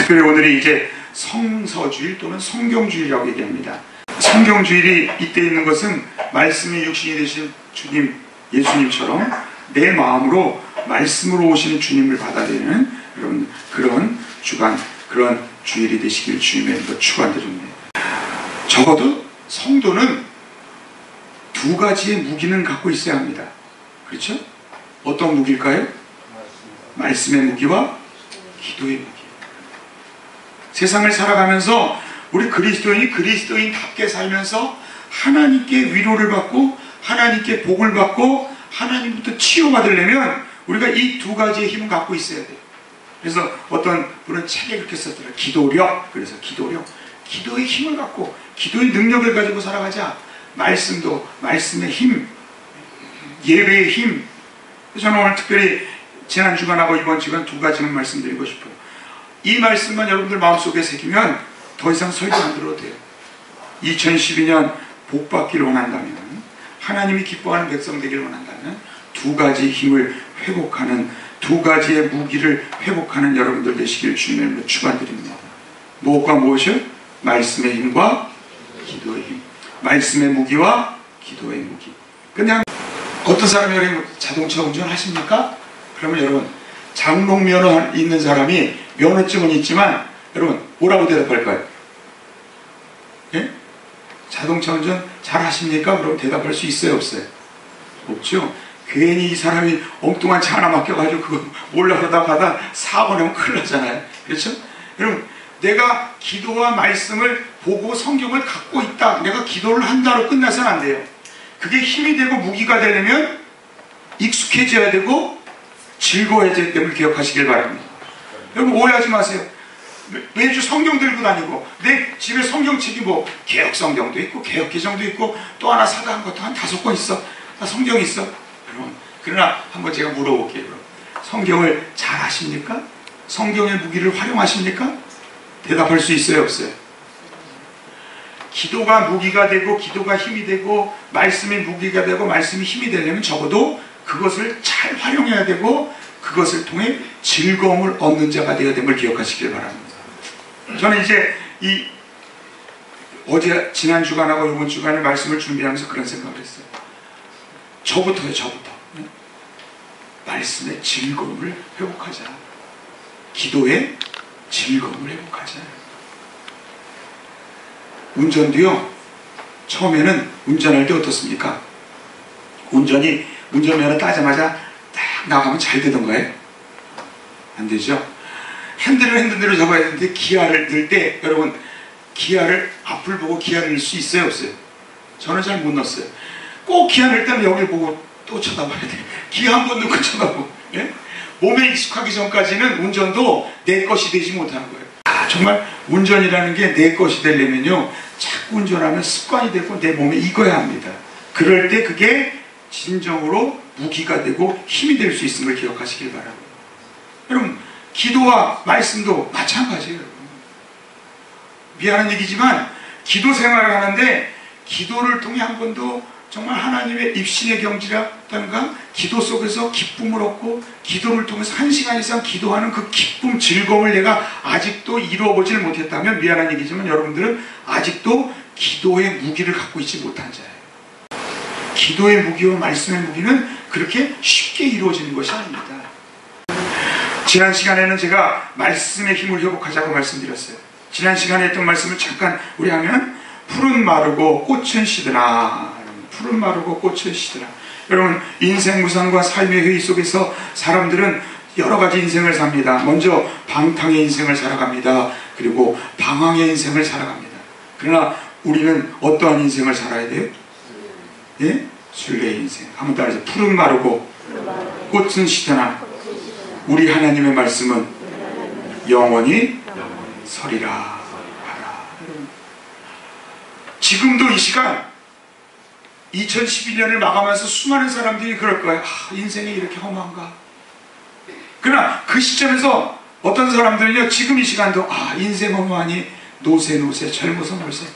특별히 오늘이 이제 성서주일 또는 성경주일이라고 얘기합니다. 성경주일이 이때 있는 것은 말씀이 육신이 되신 주님 예수님처럼 내 마음으로 말씀으로 오시는 주님을 받아들이는 그런 주간, 그런 주일이 되시길 주님의 축원드립니다. 적어도 성도는 두 가지의 무기는 갖고 있어야 합니다. 그렇죠? 어떤 무기일까요? 말씀의 무기와 기도의 무기. 세상을 살아가면서 우리 그리스도인이 그리스도인답게 살면서 하나님께 위로를 받고 하나님께 복을 받고 하나님부터 치유받으려면 우리가 이 두 가지의 힘을 갖고 있어야 돼요. 그래서 어떤 분은 책에 그렇게 썼더라고요. 기도력. 그래서 기도력. 기도의 힘을 갖고 기도의 능력을 가지고 살아가자. 말씀도 말씀의 힘, 예배의 힘. 저는 오늘 특별히 지난 주간하고 이번 주간 두 가지만 말씀드리고 싶어요. 이 말씀만 여러분들 마음속에 새기면 더 이상 설교 안 들어도 돼요. 2012년 복 받기를 원한다면, 하나님이 기뻐하는 백성 되기를 원한다면 두 가지 힘을 회복하는, 두 가지의 무기를 회복하는 여러분들 되시길 주님의 이름으로 축원드립니다. 무엇과 무엇이요? 말씀의 힘과 기도의 힘. 말씀의 무기와 기도의 무기. 그냥 어떤 사람이 여러분 자동차 운전하십니까? 그러면 여러분 장롱 면허 있는 사람이 면허증은 있지만 여러분 뭐라고 대답할까요? 예? 자동차 운전 잘 하십니까? 그럼 대답할 수 있어요? 없어요? 없죠? 괜히 이 사람이 엉뚱한 차 하나 맡겨가지고 그거 몰라 그러다가 사고 나면 큰일 나잖아요. 그렇죠? 여러분 내가 기도와 말씀을 보고 성경을 갖고 있다, 내가 기도를 한다로 끝나서는 안 돼요. 그게 힘이 되고 무기가 되려면 익숙해져야 되고 즐거워져야 됨을 기억하시길 바랍니다. 여러분 오해하지 마세요. 매주 성경 들고 다니고 내 집에 성경책이 뭐 개혁성경도 있고 개혁개정도 있고 또 하나 사다 한 것도 한 5권 있어. 다 성경이 있어. 여러분 그러나 한번 제가 물어볼게요. 성경을 잘 아십니까? 성경의 무기를 활용하십니까? 대답할 수 있어요? 없어요? 기도가 무기가 되고 기도가 힘이 되고 말씀이 무기가 되고 말씀이 힘이 되려면 적어도 그것을 잘 활용해야 되고 그것을 통해 즐거움을 얻는 자가 되어야 됨을 기억하시길 바랍니다. 저는 이제 어제 지난 주간하고 이번 주간의 말씀을 준비하면서 그런 생각을 했어요. 저부터 말씀의 즐거움을 회복하자. 기도의 즐거움을 회복하자. 운전도요, 처음에는 운전할 때 어떻습니까? 운전면허 따자마자 딱 나가면 잘 되던가요? 안 되죠? 핸들을 잡아야 되는데 기아를 넣을 때 여러분 기아를 앞을 보고 기아를 넣을 수 있어요? 없어요? 저는 잘 못 넣었어요. 꼭 기아 넣을 때는 여기를 보고 또 쳐다봐야 돼요. 기아 한 번 넣고 쳐다보고. 예? 몸에 익숙하기 전까지는 운전도 내 것이 되지 못하는 거예요. 정말 운전이라는 게 내 것이 되려면요 자꾸 운전하면 습관이 되고 내 몸에 익어야 합니다. 그럴 때 그게 진정으로 무기가 되고 힘이 될 수 있음을 기억하시길 바랍니다. 여러분 기도와 말씀도 마찬가지예요. 미안한 얘기지만 기도 생활을 하는데 기도를 통해 한 번도 정말 하나님의 입신의 경지라든가 기도 속에서 기쁨을 얻고 기도를 통해서 1시간 이상 기도하는 그 기쁨, 즐거움을 내가 아직도 이루어보질 못했다면 미안한 얘기지만 여러분들은 아직도 기도의 무기를 갖고 있지 못한 자예요. 기도의 무기와 말씀의 무기는 그렇게 쉽게 이루어지는 것이 아닙니다. 지난 시간에는 제가 말씀의 힘을 회복하자고 말씀드렸어요. 지난 시간에 했던 말씀을 잠깐 우리 하면 푸른 마르고 꽃은 시드나, 푸른 마르고 꽃은 시드나. 여러분 인생 무상과 삶의 회의 속에서 사람들은 여러 가지 인생을 삽니다. 먼저 방탕의 인생을 살아갑니다. 그리고 방황의 인생을 살아갑니다. 그러나 우리는 어떠한 인생을 살아야 돼요? 예? 순례의 인생. 한번 따라서 푸른 마르고 꽃은 시드나 우리 하나님의 말씀은 영원히 서리라 하라. 지금도 이 시간 2011년을 마감하면서 수많은 사람들이 그럴 거예요. 인생이 이렇게 험한가? 그러나 그 시점에서 어떤 사람들은요 지금 이 시간도 인생 험하니 노세 젊어서 놀세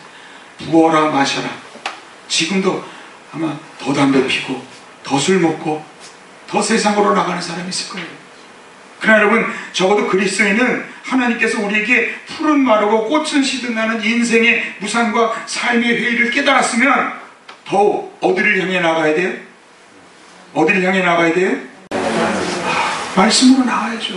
부어라 마셔라. 지금도 아마 더 담배 피고 더 술 먹고 더 세상으로 나가는 사람이 있을 거예요. 그러나 여러분, 적어도 그리스도인은 하나님께서 우리에게 푸른 마르고 꽃은 시든다는 인생의 무상과 삶의 회의를 깨달았으면 더욱 어디를 향해 나가야 돼요? 어디를 향해 나가야 돼요? 말씀으로 나가야죠.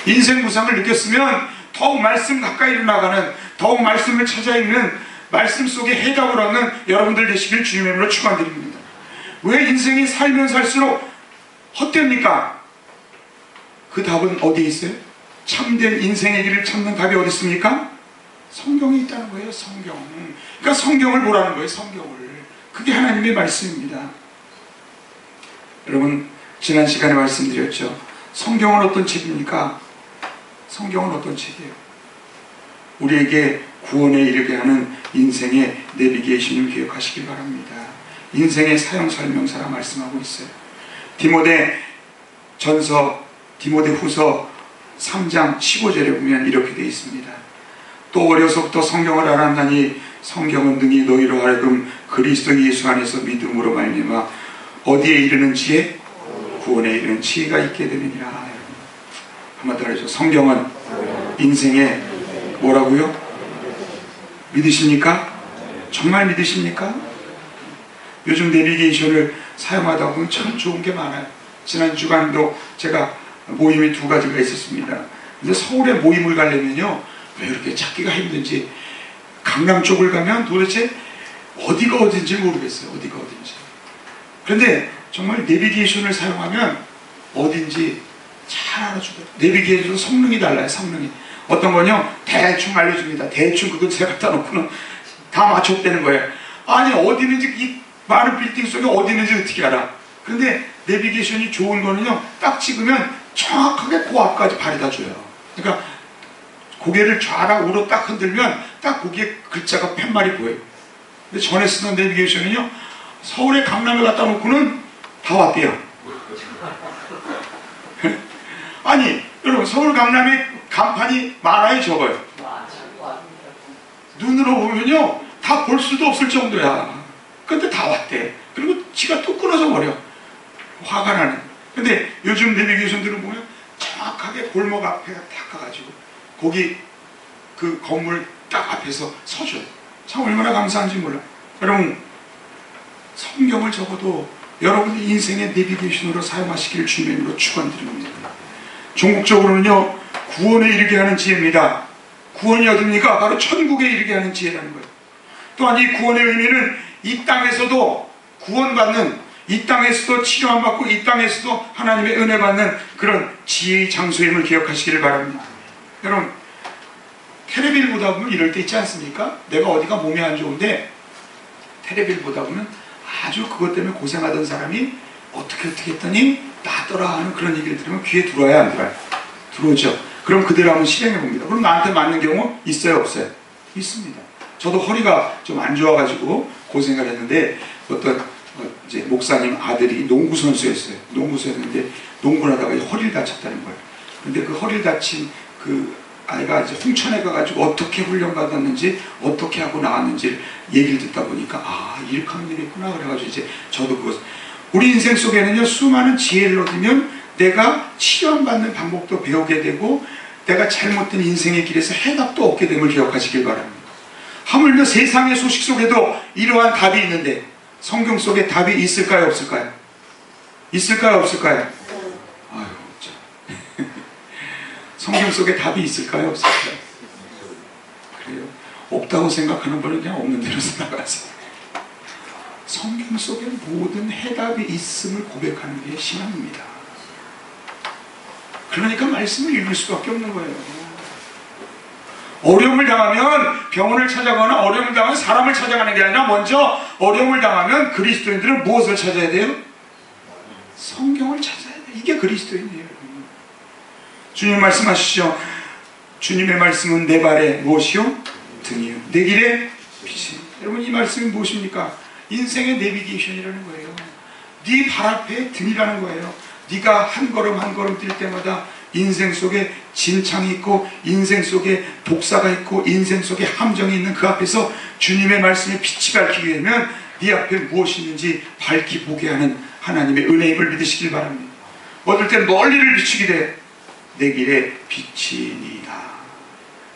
인생 무상을 느꼈으면 더욱 말씀 가까이로 나가는, 더욱 말씀을 찾아 읽는, 말씀 속에 해답을 얻는 여러분들 되시길 주님의 이름으로 축원드립니다. 왜 인생이 살면 살수록 헛됩니까? 그 답은 어디에 있어요? 참된 인생의 길을 찾는 답이 어디 있습니까? 성경에 있다는 거예요. 성경. 그러니까 성경을 보라는 거예요. 성경을. 그게 하나님의 말씀입니다. 여러분, 지난 시간에 말씀드렸죠. 성경은 어떤 책입니까? 성경은 어떤 책이에요? 우리에게 구원에 이르게 하는 인생의 내비게이션을 기억하시길 바랍니다. 인생의 사형 설명서라 말씀하고 있어요. 디모데 후서 3장 15절에 보면 이렇게 되어 있습니다. 또 어려서부터 성경을 알았나니 성경은 능히 너희로 하여금 그리스도 예수 안에서 믿음으로 말미암아 어디에 이르는 지혜? 구원에 이르는 지혜가 있게 되느니라. 한번 더 하죠. 성경은 인생의 뭐라고요? 믿으십니까? 정말 믿으십니까? 요즘 내비게이션을 사용하다 보면 참 좋은 게 많아요. 지난 주간도 제가 모임이 2가지가 있었습니다. 근데 서울에 모임을 가려면요, 왜 이렇게 찾기가 힘든지, 강남 쪽을 가면 도대체 어디가 어딘지 모르겠어요. 어디가 어딘지. 그런데 정말 내비게이션을 사용하면 어딘지 잘 알아주더라고요. 내비게이션 성능이 달라요. 성능이. 어떤 건요, 대충 알려줍니다. 대충 그건 제가 갖다 놓고는 다 맞췄다는 거예요. 아니, 어디 있는지, 이 많은 빌딩 속에 어디 있는지 어떻게 알아? 그런데 내비게이션이 좋은 거는요, 딱 찍으면 정확하게 그 앞까지 바래다 줘요. 그러니까 고개를 좌락으로 딱 흔들면 딱 거기에 글자가 팻말이 보여요. 근데 전에 쓰던 내비게이션은요, 서울에 강남에 갖다 놓고는 다 왔대요. 아니, 여러분, 서울 강남에 간판이 많아요, 적어요? 눈으로 보면요, 다 볼 수도 없을 정도야. 근데 다 왔대. 그리고 지가 또 끊어져 버려. 화가 나는. 근데 요즘 내비게이션들은 보면 정확하게 골목 앞에 딱 가가지고 거기 그 건물 딱 앞에서 서줘요. 참 얼마나 감사한지 몰라. 여러분, 성경을 적어도 여러분의 인생의 내비게이션으로 사용하시기를 주님의 이름으로 축원드립니다. 종국적으로는요, 구원에 이르게 하는 지혜입니다. 구원이 어딥니까? 바로 천국에 이르게 하는 지혜라는 거예요. 또한 이 구원의 의미는 이 땅에서도 구원받는, 이 땅에서도 치료받고 이 땅에서도 하나님의 은혜 받는 그런 지혜의 장소임을 기억하시기를 바랍니다. 여러분, 텔레비를 보다 보면 이럴 때 있지 않습니까? 내가 어디가 몸이 안 좋은데 텔레비를 보다 보면 아주 그것 때문에 고생하던 사람이 어떻게 했더니 낫더라 하는 그런 얘기를 들으면 귀에 들어와야 안 들어요? 들어오죠. 그럼 그대로 한번 실행해 봅니다. 그럼 나한테 맞는 경우 있어요, 없어요? 있습니다. 저도 허리가 좀 안 좋아가지고 고생을 했는데 어떤 이제 목사님 아들이 농구 선수였어요. 농구 선수였는데 농구를 하다가 허리를 다쳤다는 거예요. 근데 그 허리를 다친 그 아이가 이제 홍천에 가가지고 어떻게 훈련받았는지 어떻게 하고 나왔는지 얘기를 듣다 보니까 아, 이렇게 하는 일이 있구나. 그래가지고 이제 저도 그것, 우리 인생 속에는요, 수많은 지혜를 얻으면 내가 치료받는 방법도 배우게 되고 내가 잘못된 인생의 길에서 해답도 얻게 됨을 기억하시길 바랍니다. 하물며 세상의 소식 속에도 이러한 답이 있는데 성경 속에 답이 있을까요, 없을까요? 있을까요, 없을까요? 아유, 참. 성경 속에 답이 있을까요, 없을까요? 그래요. 없다고 생각하는 분은 그냥 없는 대로 생각하세요. 성경 속에 모든 해답이 있음을 고백하는 게 신앙입니다. 그러니까 말씀을 읽을 수밖에 없는 거예요. 어려움을 당하면 병원을 찾아가거나 어려움을 당하면 사람을 찾아가는 게 아니라 먼저 어려움을 당하면 그리스도인들은 무엇을 찾아야 돼요? 성경을 찾아야 돼요. 이게 그리스도인이에요. 주님 말씀하시죠. 주님의 말씀은 내 발에 무엇이요? 등이요. 내 길에 빛이요. 여러분, 이 말씀이 무엇입니까? 인생의 내비게이션이라는 거예요. 네 발 앞에 등이라는 거예요. 네가 한 걸음 한 걸음 뛸 때마다 인생 속에 진창이 있고 인생 속에 독사가 있고 인생 속에 함정이 있는 그 앞에서 주님의 말씀에 빛이 밝히게 되면 네 앞에 무엇이 있는지 밝히 보게 하는 하나님의 은혜임을 믿으시길 바랍니다. 어떨 땐 멀리를 비추기되 내 길에 비치니이다.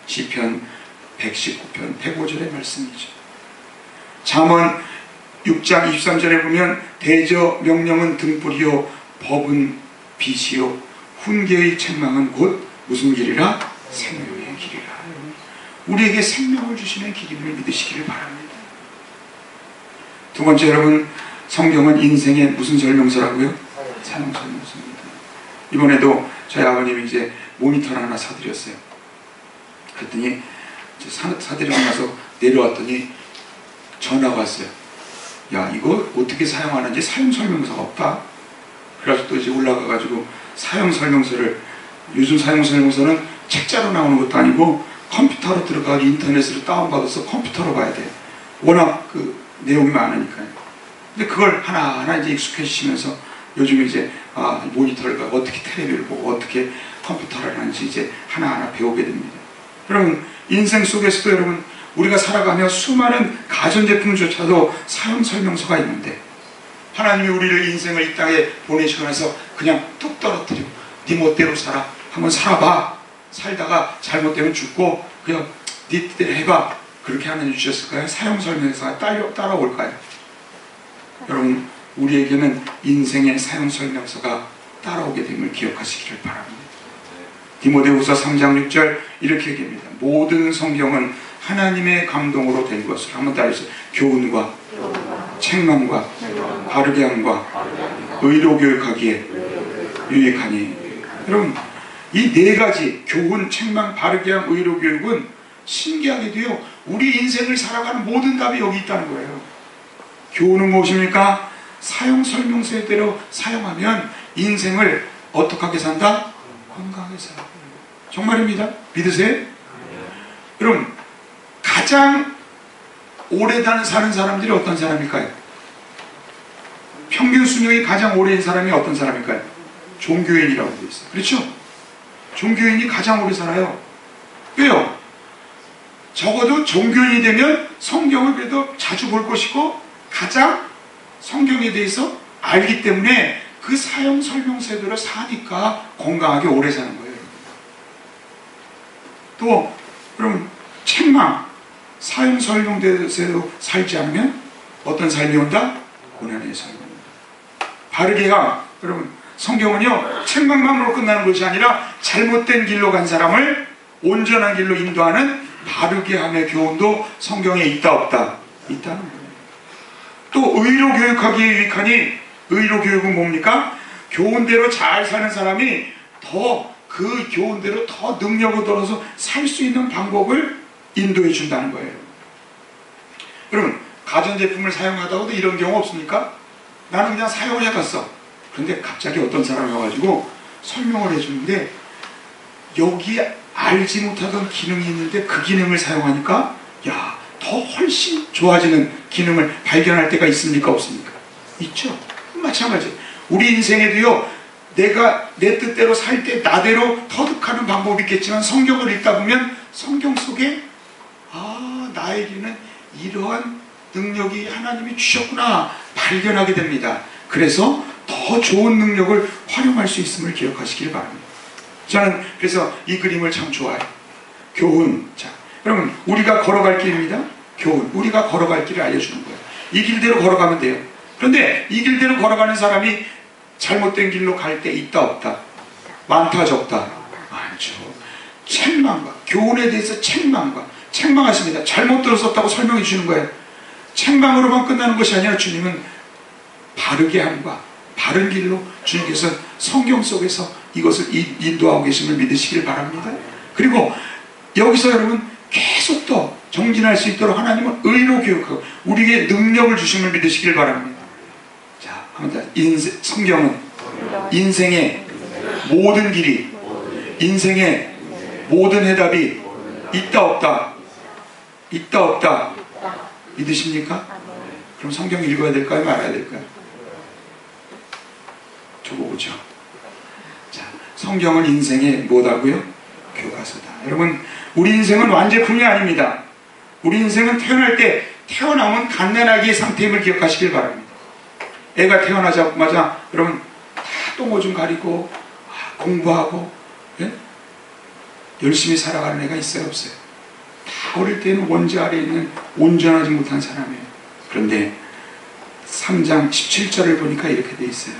시편 119편 105절의 말씀이죠. 잠언 6장 23절에 보면 대저 명령은 등불이요 법은 빛이요 훈계의 책망은 곧 무슨 길이라? 생명의 길이라. 우리에게 생명을 주시는 길임을 믿으시기를 바랍니다. 두 번째, 여러분, 성경은 인생의 무슨 설명서라고요? 사용 설명서입니다. 이번에도 저희 아버님이 이제 모니터를 하나 사드렸어요. 그랬더니 사드리고 나서 내려왔더니 전화가 왔어요. 야, 이거 어떻게 사용하는지 사용 설명서가 없다. 그래서 또 이제 올라가가지고 사용 설명서를, 요즘 사용 설명서는 책자로 나오는 것도 아니고 컴퓨터로 들어가서 인터넷으로 다운받아서 컴퓨터로 봐야 돼요. 워낙 그 내용이 많으니까요. 근데 그걸 하나하나 이제 익숙해지시면서 요즘 이제 모니터를 어떻게 텔레비를 보고 어떻게 컴퓨터를 하는지 이제 하나하나 배우게 됩니다. 여러분, 인생 속에서도 여러분, 우리가 살아가며 수많은 가전제품조차도 사용 설명서가 있는데 하나님이 우리를 인생을 이 땅에 보내시고 나서 그냥 뚝 떨어뜨리고 네 멋대로 살아, 한번 살아봐, 살다가 잘못되면 죽고 그냥 네 뜻대로 해봐, 그렇게 하나님 주셨을까요? 사용 설명서가 따라올까요? 여러분, 우리에게는 인생의 사용 설명서가 따라오게 됨을 기억하시기를 바랍니다. 디모데후서 3장 6절 이렇게 얘기합니다. 모든 성경은 하나님의 감동으로 된 것을, 한번 따라해주세요. 교훈과 책망과 바르게 함과 의로 교육하기에 유익하니. 여러분, 이 네 가지 교훈, 책망, 바르게 함, 의로 교육은 신기하게도요, 우리 인생을 살아가는 모든 답이 여기 있다는 거예요. 교훈은 무엇입니까? 사용 설명서대로 사용하면 인생을 어떻게 하게 산다? 건강하게 살아요. 정말입니다. 믿으세요? 여러분, 가장 오래 사는 사람들이 어떤 사람일까요? 평균 수명이 가장 오래인 사람이 어떤 사람일까요? 종교인이라고 되어 있어요. 그렇죠? 종교인이 가장 오래 살아요. 왜요? 적어도 종교인이 되면 성경을 그래도 자주 볼 것이고 가장 성경에 대해서 알기 때문에 그 사용 설명서대로 사니까 건강하게 오래 사는 거예요. 또 여러분, 책망, 사용 설명대로 살지 않으면 어떤 삶이 온다? 고난의 삶이 온다. 바르게 함, 여러분, 성경은요 책망만으로 끝나는 것이 아니라 잘못된 길로 간 사람을 온전한 길로 인도하는 바르게 함의 교훈도 성경에 있다 없다? 있다는 거예요. 또 의로 교육하기에 유익하니, 의로 교육은 뭡니까? 교훈대로 잘 사는 사람이 더 그 교훈대로 더 능력을 들어서 살 수 있는 방법을 인도해 준다는 거예요. 여러분, 가전제품을 사용하다가도 이런 경우 없습니까? 나는 그냥 사용을 해봤어. 그런데 갑자기 어떤 사람이 와가지고 설명을 해주는데 여기에 알지 못하던 기능이 있는데 그 기능을 사용하니까 야, 더 훨씬 좋아지는 기능을 발견할 때가 있습니까? 없습니까? 있죠. 마찬가지. 우리 인생에도요, 내가 내 뜻대로 살 때 나대로 터득하는 방법이 있겠지만 성경을 읽다 보면 성경 속에 나에게는 이러한 능력이 하나님이 주셨구나 발견하게 됩니다. 그래서 더 좋은 능력을 활용할 수 있음을 기억하시길 바랍니다. 저는 그래서 이 그림을 참 좋아해요. 교훈. 자, 여러분, 우리가 걸어갈 길입니다. 교훈. 우리가 걸어갈 길을 알려주는 거예요. 이 길대로 걸어가면 돼요. 그런데 이 길대로 걸어가는 사람이 잘못된 길로 갈 때 있다 없다? 많다 적다? 많죠. 책망과 교훈에 대해서 책망하십니다. 잘못 들었었다고 설명해 주는 거예요. 책망으로만 끝나는 것이 아니라 주님은 바르게 함과 바른 길로 주님께서 성경 속에서 이것을 인도하고 계심을 믿으시길 바랍니다. 그리고 여기서 여러분 계속 더 정진할 수 있도록 하나님은 의로 교육하고 우리에게 능력을 주심을 믿으시길 바랍니다. 자, 한번 더. 성경은 인생의 모든 길이, 인생의 모든 해답이 있다 없다? 있다 없다? 믿으십니까? 그럼 성경 읽어야 될까요? 말아야 될까요? 두고 보죠. 자, 성경은 인생의 뭐다고요? 교과서다. 여러분, 우리 인생은 완제품이 아닙니다. 우리 인생은 태어날 때 태어나면 갓난아기의 상태임을 기억하시길 바랍니다. 애가 태어나자마자 여러분 다 똥오 좀 가리고 공부하고 예? 열심히 살아가는 애가 있어요, 없어요? 다 어릴 때는 원죄 아래에 있는 온전하지 못한 사람이에요. 그런데 3장 17절을 보니까 이렇게 돼 있어요.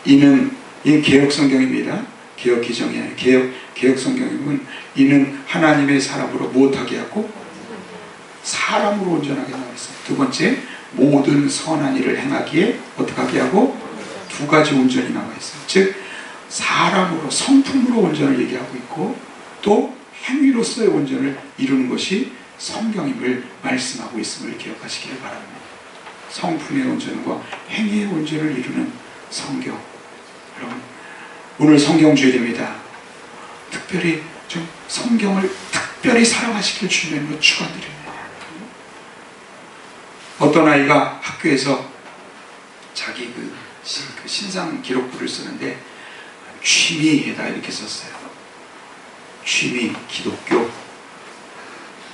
이는, 이 개혁 성경입니다. 개혁 기정이 아니에요. 개혁 성경이면 이는 하나님의 사람으로 무엇하게 하고 사람으로 온전하게 나와 있어요. 두 번째, 모든 선한 일을 행하기에 어떻게 하게 하고 두 가지 온전이 나와 있어요. 즉 사람으로, 성품으로 온전을 얘기하고 있고 또 행위로서의 온전을 이루는 것이 성경임을 말씀하고 있음을 기억하시기를 바랍니다. 성품의 온전과 행위의 온전을 이루는 성경. 여러분, 오늘 성경 주일입니다. 특별히 좀 성경을 특별히 사랑하시길 주님으로 축원드립니다. 어떤 아이가 학교에서 자기 그 신상 기록부를 쓰는데 취미에다 이렇게 썼어요. 취미, 기독교.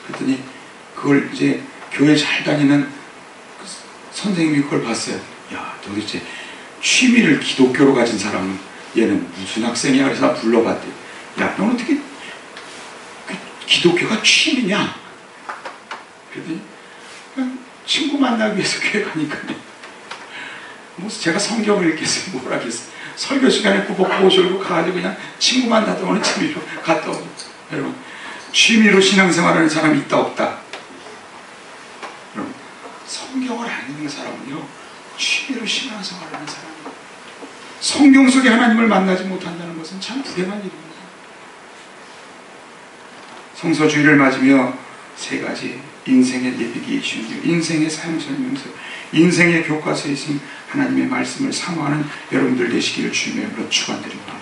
그랬더니 그걸 이제 교회 잘 다니는 선생님이 그걸 봤어요. 야, 도대체 취미를 기독교로 가진 사람은 얘는 무슨 학생이야? 그래서 불러봤대. 야, 넌 어떻게 기독교가 취미냐? 그랬더니 그냥 친구 만나기 위해서 교회 가니까요. 뭐 제가 성경을 읽겠어요? 뭘 하겠어요? 설교 시간에 꾸벅꾸벅 졸고 가가지고 그냥 친구 만나다 오는 취미로 갔다 오죠. 여러분, 취미로 신앙생활하는 사람이 있다 없다? 여러분, 성경을 안 읽는 사람은요, 취미로 신앙생활하는 사람이에요. 성경 속에 하나님을 만나지 못한다는 것은 참 불행한 일입니다. 성서주의를 맞으며 세 가지 인생의 내비게이션, 인생의 사용설명서, 인생의 교과서에 있는 하나님의 말씀을 사모하는 여러분들 되시기를 주님의 이름으로 축원드립니다.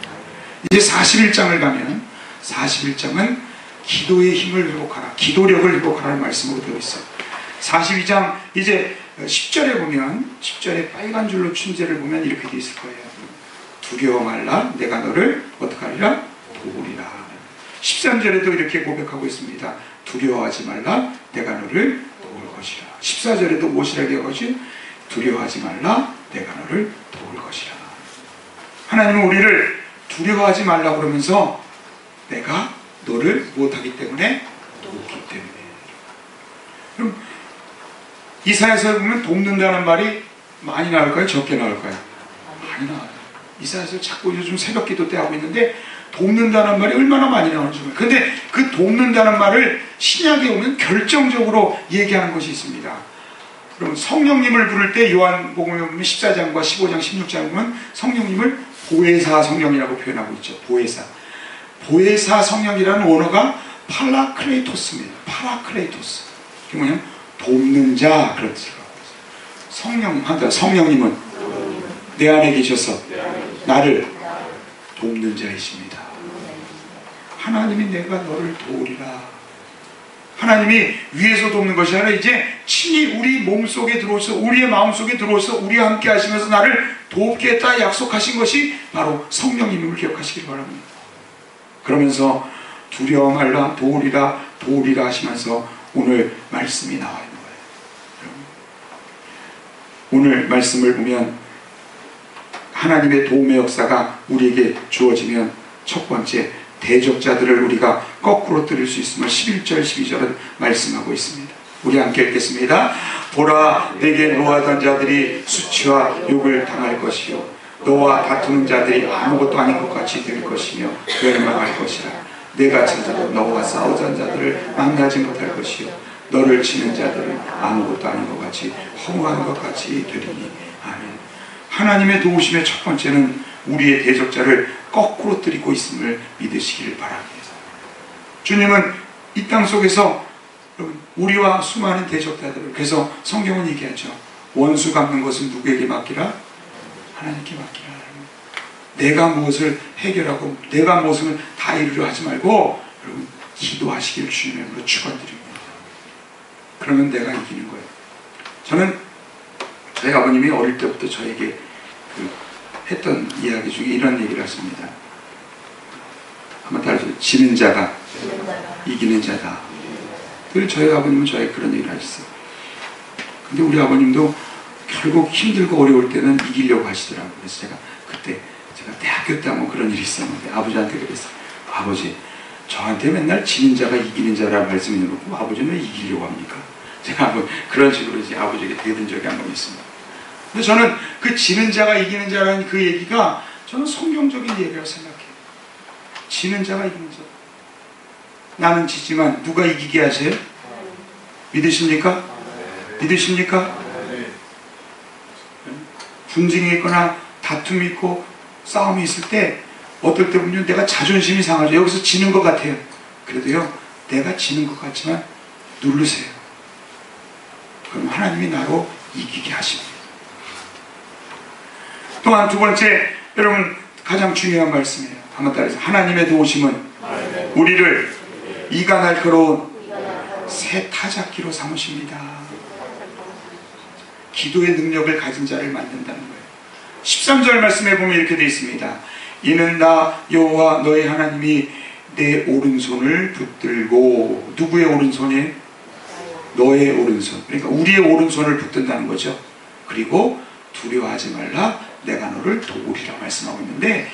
이제 41장을 가면 41장은 기도의 힘을 회복하라, 기도력을 회복하라는 말씀으로 되어 있어요. 42장 이제 10절에 보면 10절에 빨간 줄로 춘제를 보면 이렇게 되어 있을 거예요. 두려워 말라, 내가 너를 어떻게 하리라? 도우리라. 13절에도 이렇게 고백하고 있습니다. 두려워하지 말라, 내가 너를 도울 것이라. 14절에도 무엇이라고 하지? 두려워하지 말라, 내가 너를 도울 것이라. 하나님은 우리를 두려워하지 말라 그러면서 내가 너를 못하기 때문에 돕기 때문에. 그럼 이사야서에 보면 돕는다는 말이 많이 나올까요? 적게 나올까요? 많이 나와요. 이사야서 자꾸 요즘 새벽 기도 때 하고 있는데 돕는다는 말이 얼마나 많이 나오는지 몰라요. 근데 그 돕는다는 말을 신약에 오면 결정적으로 얘기하는 것이 있습니다. 그럼 성령님을 부를 때 요한복음에 보면 14장과 15장, 16장에 보면 성령님을 보혜사 성령이라고 표현하고 있죠. 보혜사. 보혜사 성령이라는 원어가 파라클레이토스입니다. 파라클레이토스. 그게 뭐냐면 돕는 자, 그런 뜻을 갖고 있어요. 성령님은 내 안에 계셔서 나를 돕는 자이십니다. 하나님이 내가 너를 도우리라. 하나님이 위에서 돕는 것이 아니라 이제 친히 우리 몸속에 들어오셔서, 우리의 마음속에 들어오셔서 우리와 함께 하시면서 나를 돕겠다 약속하신 것이 바로 성령님을 기억하시길 바랍니다. 그러면서 두려워 말라, 도우리라, 도우리라 하시면서 오늘 말씀이 나와 있는 거예요. 오늘 말씀을 보면 하나님의 도움의 역사가 우리에게 주어지면 첫 번째, 대적자들을 우리가 거꾸로 들을 수 있음을 11절 12절은 말씀하고 있습니다. 우리 함께 읽겠습니다. 보라, 내게 노하던 자들이 수치와 욕을 당할 것이요 너와 다투는 자들이 아무것도 아닌 것 같이 될 것이며 멸망할 것이라. 내가 찾아도 너와 싸우던 자들을 만나지 못할 것이요 너를 치는 자들은 아무것도 아닌 것 같이 허무한 것 같이 되리니. 아멘. 하나님의 도우심의 첫 번째는 우리의 대적자를 거꾸로 들이고 있음을 믿으시기를 바랍니다. 주님은 이 땅 속에서 우리와 수많은 대적자들을, 그래서 성경은 얘기하죠. 원수 갚는 것은 누구에게 맡기라? 하나님께 맡기라. 내가 무엇을 해결하고 내가 무엇을 다 이루려 하지 말고 여러분 기도하시기를 주님으로 축원드립니다. 그러면 내가 이기는 거예요. 저는 저희 아버님이 어릴 때부터 저에게 했던 이야기 중에 이런 얘기를 했습니다. 한번 따라해주세요. 지는 자가 이기는 자다. 늘 저희 아버님은 저에게 그런 얘기를 하셨어요. 근데 우리 아버님도 결국 힘들고 어려울 때는 이기려고 하시더라고요. 그래서 제가 그때 대학교 때 한번 그런 일이 있었는데 아버지한테 그랬어요. 아버지, 저한테 맨날 지는 자가 이기는 자라는 말씀이 있고 아버지는 왜 이기려고 합니까? 제가 한번 그런 식으로 이제 아버지에게 대든 적이 한 번 있습니다. 근데 저는 그 지는 자가 이기는 자라는 그 얘기가 저는 성경적인 얘기라고 생각해요. 지는 자가 이기는 자. 나는 지지만 누가 이기게 하세요? 믿으십니까? 믿으십니까? 분쟁이 있거나 다툼이 있고 싸움이 있을 때 어떨 때 보면 내가 자존심이 상하죠. 여기서 지는 것 같아요. 그래도요, 내가 지는 것 같지만 누르세요. 그럼 하나님이 나로 이기게 하십니다. 또한 두 번째, 여러분 가장 중요한 말씀이에요. 한번 따라해서 하나님의 도우심은 우리를 이가 날카로운 새 타작기로 삼으십니다. 기도의 능력을 가진 자를 만든다는 거예요. 13절 말씀에 보면 이렇게 되어 있습니다. 이는 나 여호와 너의 하나님이 내 오른손을 붙들고, 누구의 오른손이에요? 너의 오른손. 그러니까 우리의 오른손을 붙든다는 거죠. 그리고 두려워하지 말라, 내가 너를 도우리라 말씀하고 있는데,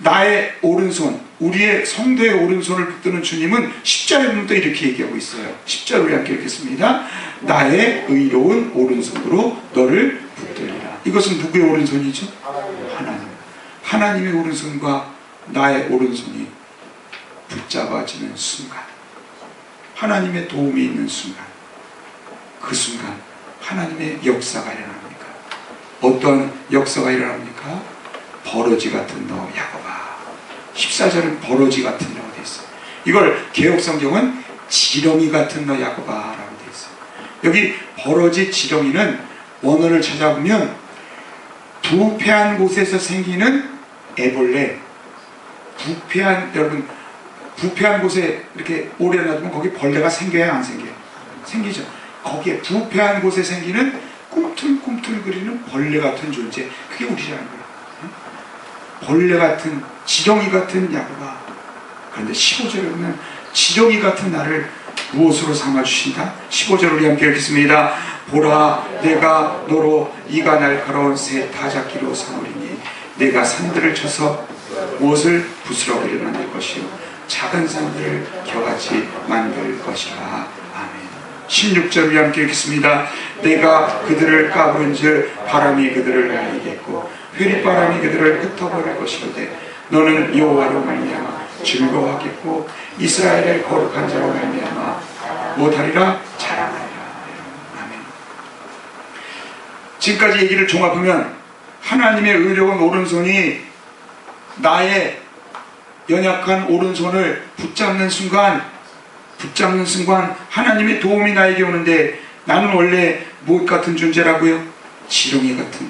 나의 오른손, 우리의 성도의 오른손을 붙드는 주님은 10절에 보면 또 이렇게 얘기하고 있어요. 10절 우리 함께 읽겠습니다. 나의 의로운 오른손으로 너를 붙들리라. 이것은 누구의 오른손이죠? 하나님. 하나님의 오른손과 나의 오른손이 붙잡아지는 순간, 하나님의 도움이 있는 순간, 그 순간 하나님의 역사가 일어납니까? 어떤 역사가 일어납니까? 버러지 같은 너 야곱아. 14절은 버러지 같은 너가 되어 있어요. 이걸 개역성경은 지렁이 같은 너 야곱아 라고 되어 있어요. 여기 버러지 지렁이는 원어를 찾아보면 부패한 곳에서 생기는 애벌레. 여러분 부패한 곳에 이렇게 오래 놔두면 거기 벌레가 생겨야 안 생겨요? 생기죠. 거기에 부패한 곳에 생기는 꿈틀꿈틀거리는 벌레 같은 존재, 그게 우리라는 거예요. 벌레 같은, 지렁이 같은 야곱아. 그런데 15절에 보면 지렁이 같은 나를 무엇으로 삼아주신다? 15절 우리 함께 읽겠습니다. 보라, 내가 너로 이가 날카로운 새 타작기로 삼으리니 내가 산들을 쳐서 무엇을 부스러기를 만들 것이요 작은 산들을 겨같이 만들 것이라. 아멘. 16절 우리 함께 읽겠습니다. 내가 그들을 까부른즉 바람이 그들을 날리겠고 회리바람이 그들을 흩어버릴 것이로되 너는 여호와로 말미암아 즐거워하겠고 이스라엘의 거룩한 자로 말미암아 못하리라 자랑하리라. 아멘. 지금까지 얘기를 종합하면 하나님의 의로운 오른손이 나의 연약한 오른손을 붙잡는 순간 하나님의 도움이 나에게 오는데, 나는 원래 무엇 같은 존재라고요? 지렁이 같은,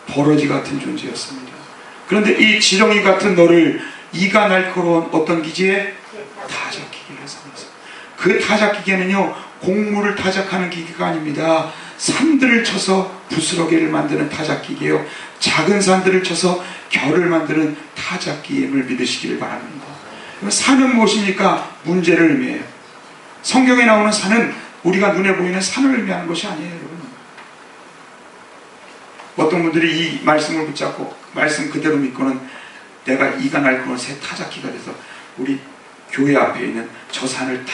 버러지 같은 존재였습니다. 그런데 이 지렁이 같은 너를 이가 날카로운 어떤 기지에 타작기계를 삼았어요. 그 타작기계는요, 곡물을 타작하는 기계가 아닙니다. 산들을 쳐서 부스러기를 만드는 타작기계요, 작은 산들을 쳐서 결을 만드는 타작기임을 믿으시기를 바랍니다. 산은 무엇입니까? 문제를 의미해요. 성경에 나오는 산은 우리가 눈에 보이는 산을 의미하는 것이 아니에요, 여러분. 어떤 분들이 이 말씀을 붙잡고 말씀 그대로 믿고는 내가 이가 날카로운 새 타작기가 돼서 우리 교회 앞에 있는 저 산을 다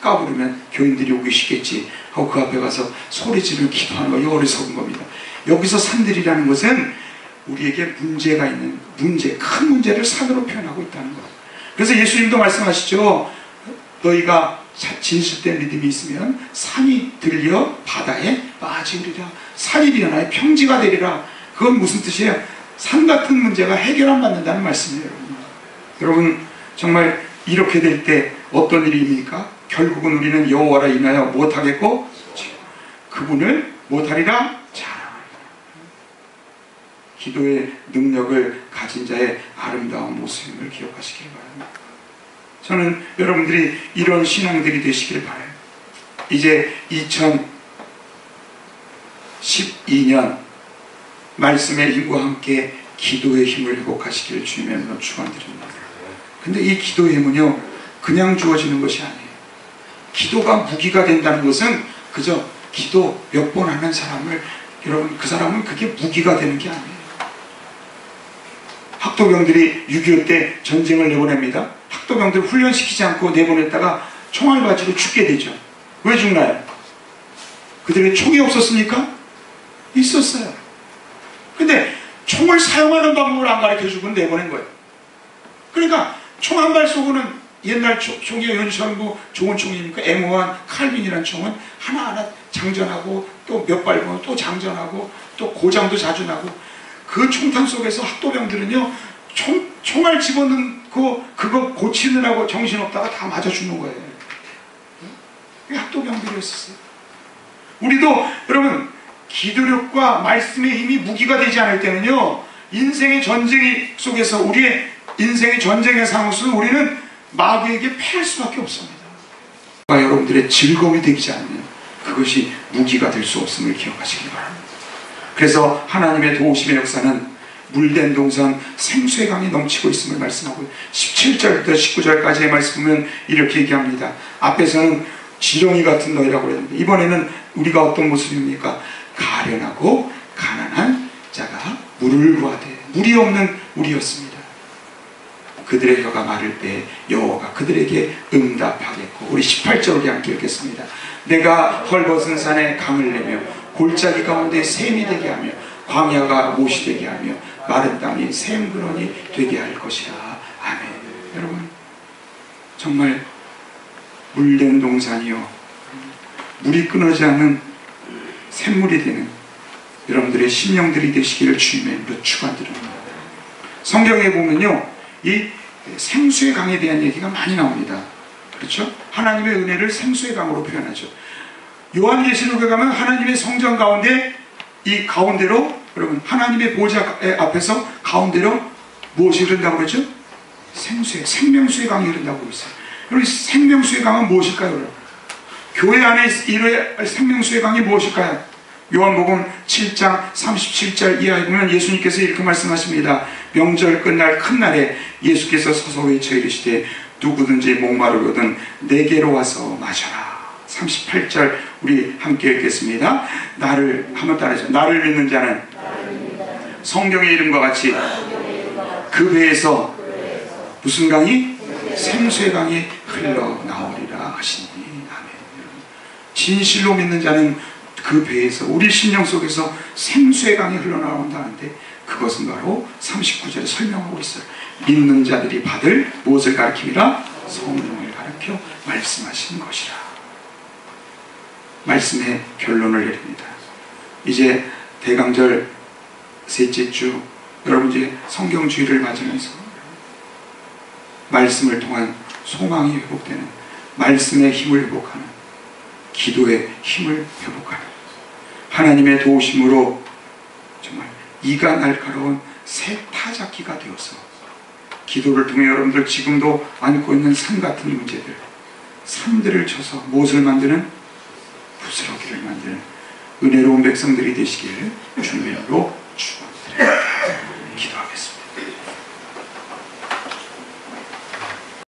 까부르면 교인들이 오기 쉽겠지 하고 그 앞에 가서 소리 지르며 기도하는 거, 이거 어리석은 겁니다. 여기서 산들이라는 것은 우리에게 문제가 있는 큰 문제를 산으로 표현하고 있다는 거예요. 그래서 예수님도 말씀하시죠. 너희가 진실된 믿음이 있으면 산이 들려 바다에 빠지리라. 산이 일어나야 평지가 되리라. 그건 무슨 뜻이에요? 산 같은 문제가 해결 안 받는다는 말씀이에요. 여러분 정말 이렇게 될 때 어떤 일입니까? 결국은 우리는 여호와라 인하여 못하겠고 그분을 못하리라 자랑하리라. 기도의 능력을 가진 자의 아름다운 모습임을 기억하시길 바랍니다. 저는 여러분들이 이런 신앙들이 되시길 바라요. 이제 2012년 말씀의 힘과 함께 기도의 힘을 회복하시기를 주님의 이름으로 축원드립니다. 근데 이 기도의 힘은요, 그냥 주어지는 것이 아니에요. 기도가 무기가 된다는 것은 그저 기도 몇 번 하는 사람을, 여러분 그 사람은 그게 무기가 되는 게 아니에요. 학도병들이 6.25 때 전쟁을 내보냅니다. 학도병들 훈련시키지 않고 내보냈다가 총알 맞이로 죽게 되죠. 왜 죽나요? 그들에게 총이 없었습니까? 있었어요. 근데 총을 사용하는 방법을 안 가르쳐주고 내보낸 거예요. 그러니까 총 한 발 쏘고는 옛날 총이 연시하는 뭐 좋은 총이니까 M1 칼빈이라는 총은 하나하나 장전하고 또 몇 발 보면 또 장전하고 또 고장도 자주 나고 그 총탄 속에서 학도병들은요 총알 집어넣고 그거 고치느라고 정신없다가 다 맞아 죽는 거예요. 그게 학도병들이었어요. 우리도 여러분 기도력과 말씀의 힘이 무기가 되지 않을 때는요 인생의 전쟁 속에서 우리의 인생의 전쟁의 상황에서 우리는 마귀에게 패할 수밖에 없습니다. 여러분들의 즐거움이 되지 않는 그것이 무기가 될 수 없음을 기억하시기 바랍니다. 그래서 하나님의 도우심의 역사는 물된 동산 생수의 강이 넘치고 있음을 말씀하고 17절부터 19절까지의 말씀은 이렇게 얘기합니다. 앞에서는 지렁이 같은 너희라고 했는데 이번에는 우리가 어떤 모습입니까? 가련하고 가난한 자가 물을 구하되 물이 없는 우리였습니다. 그들의 혀가 마를 때 여호와가 그들에게 응답하겠고 우리 18절 우리 함께 읽겠습니다. 내가 헐벗은 산에 강을 내며 골짜기 가운데 샘이 되게 하며 광야가 못이 되게 하며 마른 땅이 샘근원이 되게 할 것이라. 아멘. 여러분 정말 물된 동산이요 물이 끊어지 않는 샘물이 되는 여러분들의 심령들이 되시기를 주님의 이름으로 축원드립니다. 성경에 보면요 이 생수의 강에 대한 얘기가 많이 나옵니다. 그렇죠? 하나님의 은혜를 생수의 강으로 표현하죠. 요한계시록에 가면 하나님의 성전 가운데 이 가운데로 여러분 하나님의 보좌 앞에서 가운데로 무엇이 흐른다고 그러죠? 생명수의 강이 흐른다고 있어요. 여러분 생명수의 강은 무엇일까요? 여러분? 교회 안에 이루어야 생명수의 강이 무엇일까요? 요한복음 7장 37절 이하에 보면 예수님께서 이렇게 말씀하십니다. 명절 끝날 큰 날에 예수께서 서서 외쳐 이르시되 누구든지 목마르거든 내게로 와서 마셔라. 38절 우리 함께 읽겠습니다. 나를 한번 따라해서 나를 믿는 자는 성경의 이름과 같이 그 배에서 무슨 강이? 생수의 강이 흘러나오리라 하시니. 아멘. 진실로 믿는 자는 그 배에서 우리 심령 속에서 생수의 강이 흘러나온다는데 그것은 바로 39절에 설명하고 있어요. 믿는 자들이 받을 무엇을 가르칩니다? 성령을 가르쳐 말씀하시는 것이라. 말씀의 결론을 내립니다. 이제 대강절 셋째 주 여러분 이제 성경주의를 맞으면서 말씀을 통한 소망이 회복되는 말씀의 힘을 회복하는 기도의 힘을 회복하는 하나님의 도우심으로 정말 이가 날카로운 새 타작기가 되어서 기도를 통해 여러분들 지금도 안고 있는 산 같은 문제들 산들을 쳐서 무엇을 만드는 부스러기를 만드는 은혜로운 백성들이 되시길 주님의 이름으로